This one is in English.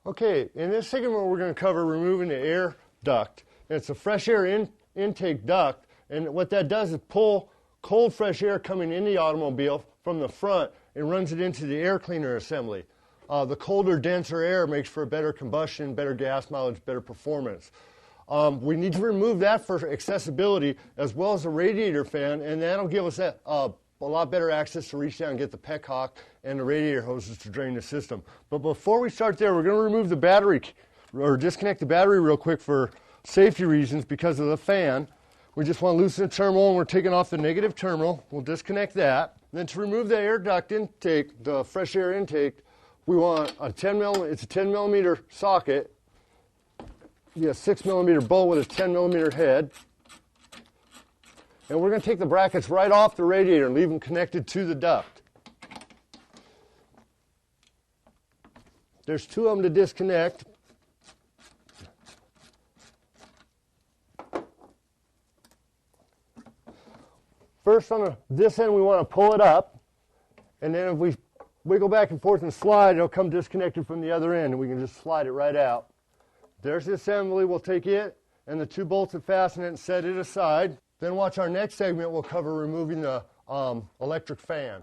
Okay, in this segment we're going to cover removing the air duct. It's a fresh air intake duct, and what that does is pull cold fresh air coming in the automobile from the front and runs it into the air cleaner assembly. The colder, denser air makes for a better combustion, better gas mileage, better performance. We need to remove that for accessibility as well as the radiator fan, and that'll give us a lot better access to reach down and get the petcock and the radiator hoses to drain the system. But before we start there, we're going to remove the battery, or disconnect the battery real quick for safety reasons because of the fan. We just want to loosen the terminal, and we're taking off the negative terminal. We'll disconnect that. Then to remove the air duct intake, the fresh air intake, we want a 10 millimeter socket, a 6 millimeter bolt with a 10 millimeter head. And we're going to take the brackets right off the radiator and leave them connected to the duct. There's two of them to disconnect. First, on this end, we want to pull it up, and then if we wiggle back and forth and slide, it'll come disconnected from the other end, and we can just slide it right out. There's the assembly. We'll take it and the two bolts that fasten it and set it aside. Then watch our next segment. We'll cover removing the electric fan.